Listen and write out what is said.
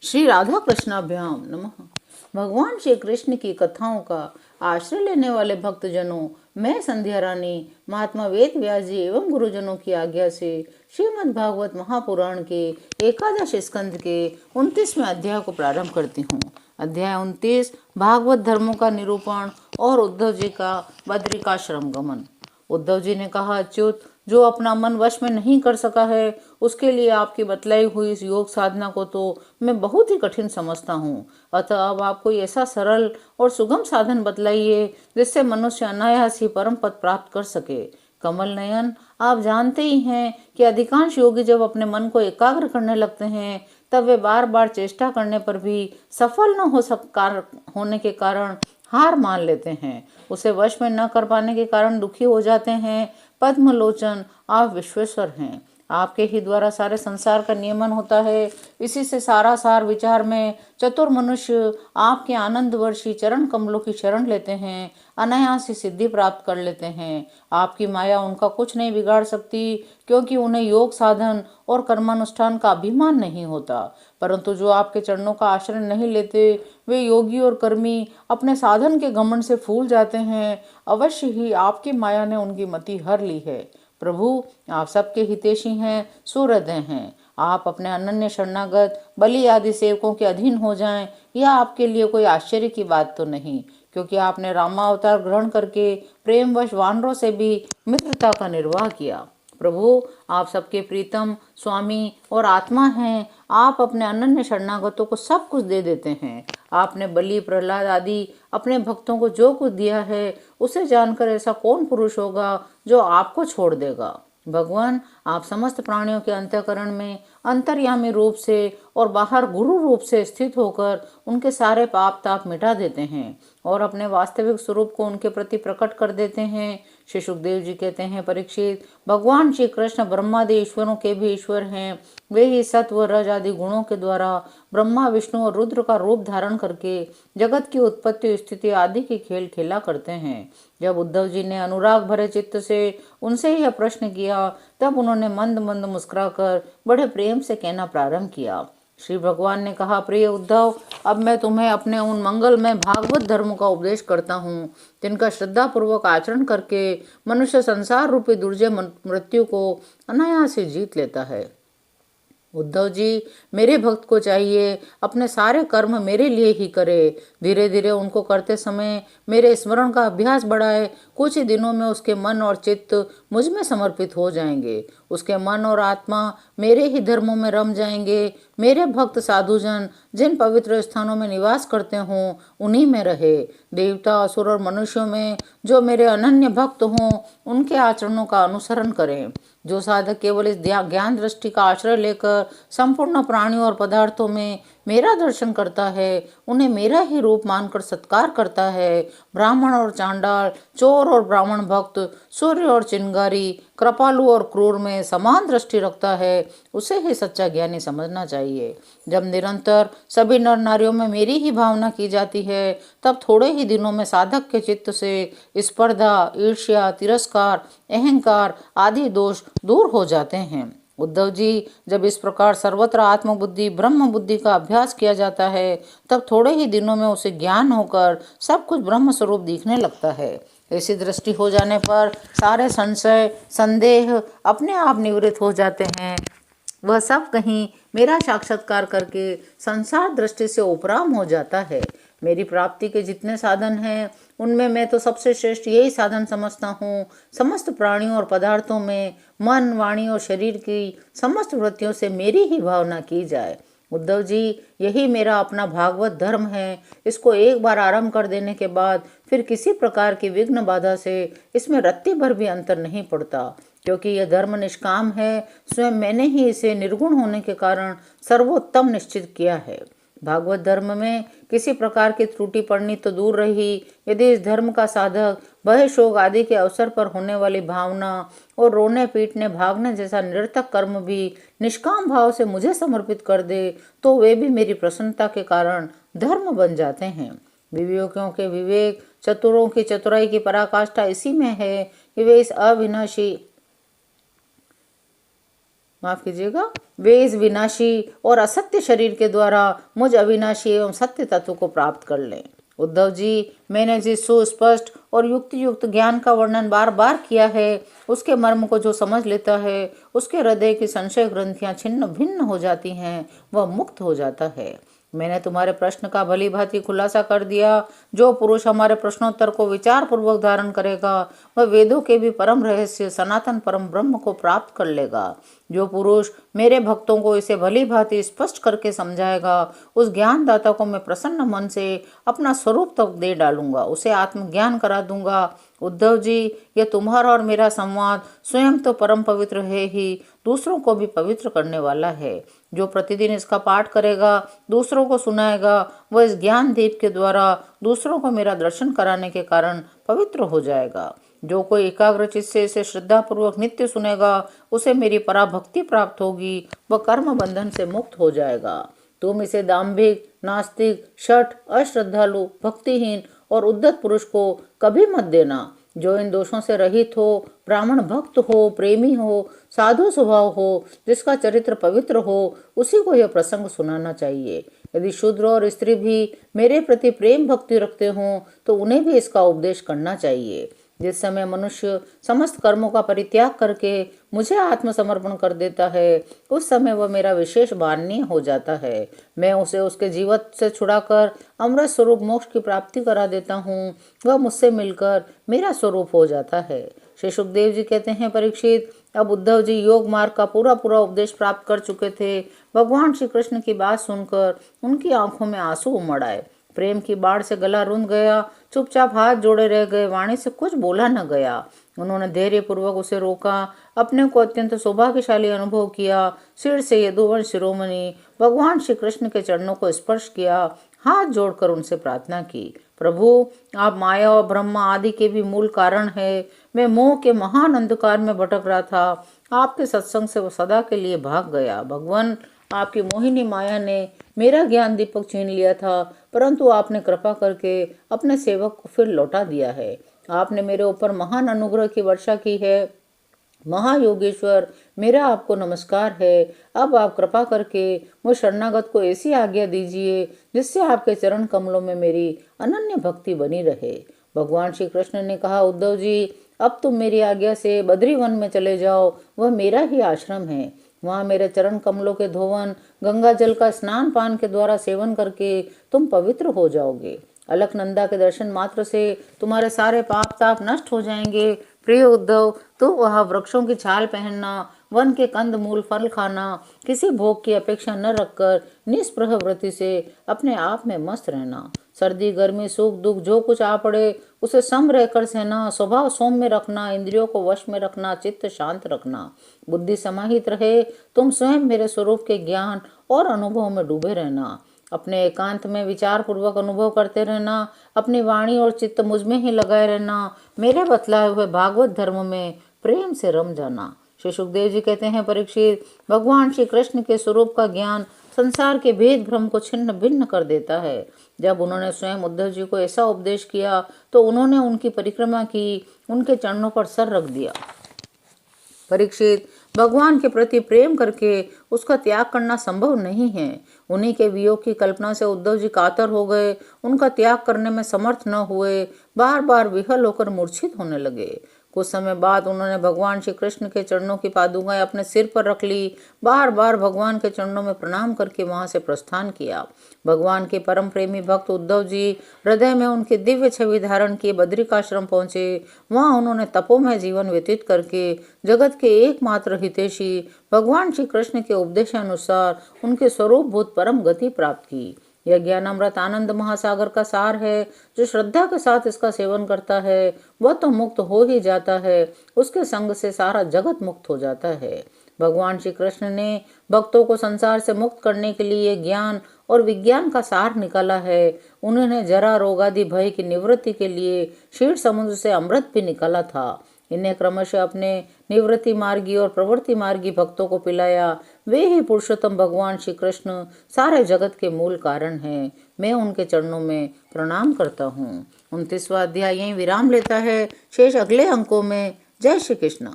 श्री राधा कृष्णाभ्याम नमः। भगवान श्री कृष्ण की कथाओं का आश्रय लेने वाले भक्तजनों, मैं संध्या रानी महात्मा वेद व्यास जी एवं गुरुजनों की आज्ञा से श्रीमद् भागवत महापुराण के एकादश स्कंद के 29वें अध्याय को प्रारंभ करती हूँ। अध्याय 29 भागवत धर्मों का निरूपण और उद्धव जी का बद्रिकाश्रम गमन। उद्धव जी ने कहा, अच्युत, जो अपना मन वश में नहीं कर सका है उसके लिए आपकी बतलाई हुई इस योग साधना को तो मैं बहुत ही कठिन समझता हूँ। अतः अब आप कोई ऐसा सरल और सुगम साधन बतलाइए जिससे मनुष्य अनायास ही परम पद प्राप्त कर सके। कमल नयन, आप जानते ही हैं कि अधिकांश योगी जब अपने मन को एकाग्र करने लगते हैं तब वे बार बार चेष्टा करने पर भी सफल न होने के कारण हार मान लेते हैं। उसे वश में न कर पाने के कारण दुखी हो जाते हैं। पद्मलोचन, आप विश्वेश्वर हैं। आपके ही द्वारा सारे संसार का नियमन होता है। इसी से सारा सार विचार में चतुर मनुष्य आपके आनंद वर्षी चरण कमलों की शरण लेते हैं, अनायास ही सिद्धि प्राप्त कर लेते हैं। आपकी माया उनका कुछ नहीं बिगाड़ सकती, क्योंकि उन्हें योग साधन और कर्मानुष्ठान का अभिमान नहीं होता। परंतु जो आपके चरणों का आश्रय नहीं लेते वे योगी और कर्मी अपने साधन के घमंड से फूल जाते हैं। अवश्य ही आपकी माया ने उनकी मति हर ली है। प्रभु, आप सबके हितैषी हैं, सूरदय हैं। आप अपने अनन्य शरणागत बलि आदि सेवकों के अधीन हो जाएं, यह आपके लिए कोई आश्चर्य की बात तो नहीं, क्योंकि आपने रामावतार ग्रहण करके प्रेमवश वानरों से भी मित्रता का निर्वाह किया। प्रभु, आप सबके प्रीतम स्वामी और आत्मा हैं। आप अपने अनन्य शरणागतों को सब कुछ दे देते हैं। आपने बलि, प्रहलाद आदि अपने भक्तों को जो कुछ दिया है उसे जानकर ऐसा कौन पुरुष होगा जो आपको छोड़ देगा। भगवान, आप समस्त प्राणियों के अंतःकरण में अंतर्यामी रूप से और बाहर गुरु रूप से स्थित होकर उनके सारे पाप ताप मिटा देते हैं और अपने वास्तविक स्वरूप को उनके प्रति प्रकट कर देते हैं। श्री सुखदेव जी कहते हैं, परीक्षित, भगवान श्री कृष्ण ब्रह्मादि ईश्वरों के भी ईश्वर हैं। वे ही सत्व रज आदि गुणों के द्वारा ब्रह्मा विष्णु और रुद्र का रूप धारण करके जगत की उत्पत्ति स्थिति आदि के खेल खेला करते हैं। जब उद्धव जी ने अनुराग भरे चित्त से उनसे यह प्रश्न किया तब उन्होंने मंद मंद मुस्कुराकर बड़े प्रेम से कहना प्रारंभ किया। श्री भगवान ने कहा, प्रिय उद्धव, अब मैं तुम्हें अपने उन मंगलमय भागवत धर्म का उपदेश करता हूँ जिनका श्रद्धा पूर्वक आचरण करके मनुष्य संसार रूपी दुर्जय मृत्यु को अनायास से जीत लेता है। उद्धव जी, मेरे भक्त को चाहिए अपने सारे कर्म मेरे लिए ही करे। धीरे धीरे उनको करते समय मेरे स्मरण का अभ्यास बढ़ाए। कुछ ही दिनों में उसके मन और चित्त मुझ में समर्पित हो जाएंगे। उसके मन और आत्मा मेरे ही धर्मों में रम जाएंगे। मेरे भक्त साधुजन जिन पवित्र स्थानों में निवास करते हों उन्हीं में रहे। देवता, असुर और मनुष्यों में जो मेरे अनन्य भक्त हों उनके आचरणों का अनुसरण करें। जो साधक केवल इस ज्ञान दृष्टि का आश्रय लेकर संपूर्ण प्राणियों और पदार्थों में मेरा दर्शन करता है, उन्हें मेरा ही रूप मानकर सत्कार करता है। ब्राह्मण और चांडाल, चोर और ब्राह्मण भक्त, सूर्य और चिंगारी, कृपालु और क्रूर में समान दृष्टि रखता है, उसे ही सच्चा ज्ञानी समझना चाहिए। जब निरंतर सभी नर नारियों में मेरी ही भावना की जाती है तब थोड़े ही दिनों में साधक के चित्त से स्पर्धा, ईर्ष्या, तिरस्कार, अहंकार आदि दोष दूर हो जाते हैं। उद्धव जी, जब इस प्रकार सर्वत्र आत्मबुद्धि ब्रह्म बुद्धि का अभ्यास किया जाता है तब थोड़े ही दिनों में उसे ज्ञान होकर सब कुछ ब्रह्म स्वरूप दिखने लगता है। ऐसी दृष्टि हो जाने पर सारे संशय संदेह अपने आप निवृत्त हो जाते हैं। वह सब कहीं मेरा साक्षात्कार करके संसार दृष्टि से उपराम हो जाता है। मेरी प्राप्ति के जितने साधन हैं उनमें मैं तो सबसे श्रेष्ठ यही साधन समझता हूँ, समस्त प्राणियों और पदार्थों में मन, वाणी और शरीर की समस्त वृत्तियों से मेरी ही भावना की जाए। उद्धव जी, यही मेरा अपना भागवत धर्म है। इसको एक बार आरंभ कर देने के बाद फिर किसी प्रकार की विघ्न बाधा से इसमें रत्ती भर भी अंतर नहीं पड़ता, क्योंकि यह धर्म निष्काम है। स्वयं मैंने ही इसे निर्गुण होने के कारण सर्वोत्तम निश्चित किया है। भागवत धर्म में किसी प्रकार की त्रुटि पड़नी तो दूर रही, यदि इस धर्म का साधक भय, शोक आदि के अवसर पर होने वाली भावना और रोने पीटने भागने जैसा निरर्थक कर्म भी निष्काम भाव से मुझे समर्पित कर दे तो वे भी मेरी प्रसन्नता के कारण धर्म बन जाते हैं। विवेकियों के विवेक, चतुरों की चतुराई की पराकाष्ठा इसी में है कि वे इस अविनाशी माफ कीजिएगा, वे इस विनाशी और असत्य शरीर के द्वारा मुझ अविनाशी एवं सत्य तत्व को प्राप्त कर लें। उद्धव जी, मैंने जिस सुस्पष्ट और युक्ति युक्त ज्ञान का वर्णन बार बार किया है, उसके मर्म को जो समझ लेता है, उसके हृदय की संशय ग्रंथियां छिन्न भिन्न हो जाती हैं, वह मुक्त हो जाता है। मैंने तुम्हारे प्रश्न का भली भांति खुलासा कर दिया। जो पुरुष हमारे प्रश्नोत्तर को विचार पूर्वक धारण करेगा, वह वेदों के भी परम रहस्य सनातन परम ब्रह्म को प्राप्त कर लेगा। जो पुरुष मेरे भक्तों को इसे भली भांति स्पष्ट करके समझाएगा, उस ज्ञानदाता को मैं प्रसन्न मन से अपना स्वरूप तक दे डालूंगा, उसे आत्मज्ञान करा दूंगा। उद्धव जी, यह तुम्हारा और मेरा संवाद स्वयं तो परम पवित्र है ही, दूसरों को भी पवित्र करने वाला है। जो प्रतिदिन इसका पाठ करेगा, दूसरों को सुनाएगा, वह इस ज्ञान दीप के द्वारा दूसरों को मेरा दर्शन कराने के कारण पवित्र हो जाएगा। जो कोई एकाग्रचित से इसे श्रद्धा पूर्वक नित्य सुनेगा, उसे मेरी पराभक्ति प्राप्त होगी, वह कर्म बंधन से मुक्त हो जाएगा। तुम इसे दाम्भिक, नास्तिक, शठ, अश्रद्धालु, भक्तिहीन और उद्धत पुरुष को कभी मत देना। जो इन दोषों से रहित हो, ब्राह्मण भक्त हो, प्रेमी हो, साधु स्वभाव हो, जिसका चरित्र पवित्र हो, उसी को यह प्रसंग सुनाना चाहिए। यदि शूद्र और स्त्री भी मेरे प्रति प्रेम भक्ति रखते हों, तो उन्हें भी इसका उपदेश करना चाहिए। जिस समय मनुष्य समस्त कर्मों का परित्याग करके मुझे आत्मसमर्पण कर देता है, उस समय वह मेरा विशेष माननीय हो जाता है। मैं उसे उसके जीवन से छुड़ाकर अमृत स्वरूप मोक्ष की प्राप्ति करा देता हूँ। वह मुझसे मिलकर मेरा स्वरूप हो जाता है। श्री सुखदेव जी कहते हैं, परीक्षित, अब उद्धव जी योग मार्ग का पूरा पूरा उपदेश प्राप्त कर चुके थे। भगवान श्री कृष्ण की बात सुनकर उनकी आंखों में आंसू उमड़ आए। प्रेम की बाढ़ से गला रुंध गया। चुपचाप हाथ जोड़े रह गए। वाणी से कुछ बोला न गया। उन्होंने धैर्य पूर्वक उसे रोका। अपने को अत्यंत सौभाग्यशाली अनुभव किया। सिर से यदुवंश शिरोमणि भगवान श्री कृष्ण के चरणों को स्पर्श किया। हाथ जोड़कर उनसे प्रार्थना की, प्रभु, आप माया और ब्रह्मा आदि के भी मूल कारण है। मैं मोह के महान अंधकार में भटक रहा था। आपके सत्संग से वो सदा के लिए भाग गया। भगवान, आपकी मोहिनी माया ने मेरा ज्ञान दीपक छीन लिया था, परंतु आपने कृपा करके अपने सेवक को फिर लौटा दिया है। आपने मेरे ऊपर महान अनुग्रह की वर्षा की है। महायोगेश्वर, मेरा आपको नमस्कार है। अब आप कृपा करके मुझ शरणागत को ऐसी आज्ञा दीजिए जिससे आपके चरण कमलों में मेरी अनन्य भक्ति बनी रहे। भगवान श्री कृष्ण ने कहा, उद्धव जी, अब तुम मेरी आज्ञा से बद्री वन में चले जाओ। वह मेरा ही आश्रम है। वहाँ मेरे चरण कमलों के धोवन, गंगा जल का स्नान पान के द्वारा सेवन करके तुम पवित्र हो जाओगे। अलकनंदा के दर्शन मात्र से तुम्हारे सारे पाप ताप नष्ट हो जाएंगे। प्रिय उद्धव, तो वहाँ वृक्षों की छाल पहनना, वन के कंद मूल फल खाना, किसी भोग की अपेक्षा न रखकर निष्प्रह वृत्ति से अपने आप में मस्त रहना, सर्दी गर्मी सुख दुख जो कुछ आ पड़े उसे सम रहकर सहना, स्वभाव सौम्य रखना, इंद्रियों को वश में रखना, चित्त शांत रखना, बुद्धि समाहित रहे। तुम स्वयं मेरे स्वरूप के ज्ञान और अनुभव में डूबे रहना। अपने एकांत में विचार पूर्वक अनुभव करते रहना। अपनी वाणी और चित्त मुझ में ही लगाए रहना। मेरे बतलाए हुए भागवत धर्म में प्रेम से रम जाना। श्री सुखदेव जी कहते हैं, परीक्षित, भगवान श्री कृष्ण के स्वरूप का ज्ञान संसार के भेद भ्रम को छिन्न भिन्न कर देता है। जब उन्होंने स्वयं उद्धव जी को ऐसा उपदेश किया तो उन्होंने उनकी परिक्रमा की, उनके चरणों पर सर रख दिया। परीक्षित, भगवान के प्रति प्रेम करके उसका त्याग करना संभव नहीं है। उन्हीं के वियोग की कल्पना से उद्धव जी कातर हो गए। उनका त्याग करने में समर्थ न हुए। बार बार विहल होकर मूर्छित होने लगे। कुछ समय बाद उन्होंने भगवान श्री कृष्ण के चरणों की पादुकाएं अपने सिर पर रख ली। बार बार भगवान के चरणों में प्रणाम करके वहां से प्रस्थान किया। भगवान के परम प्रेमी भक्त उद्धव जी हृदय में उनकी दिव्य छवि धारण किए बद्रिकाश्रम पहुंचे। वहां उन्होंने तपोमय जीवन व्यतीत करके जगत के एकमात्र हितैषी भगवान श्री कृष्ण के उपदेशानुसार उनके स्वरूप भूत परम गति प्राप्त की। यह ज्ञानामृत आनंद महासागर का सार है। जो श्रद्धा के साथ इसका सेवन करता है वह तो मुक्त हो ही जाता है। उसके संग से सारा जगत मुक्त हो जाता है। भगवान श्री कृष्ण ने भक्तों को संसार से मुक्त करने के लिए ज्ञान और विज्ञान का सार निकाला है। उन्होंने जरा रोग आदि भय की निवृत्ति के लिए क्षीर समुद्र से अमृत भी निकाला था। इन्हें क्रमशः अपने निवृत्ति मार्गी और प्रवृत्ति मार्गी भक्तों को पिलाया। वे ही पुरुषोत्तम भगवान श्री कृष्ण सारे जगत के मूल कारण हैं। मैं उनके चरणों में प्रणाम करता हूँ। 29वां अध्याय यहीं विराम लेता है। शेष अगले अंकों में। जय श्री कृष्ण।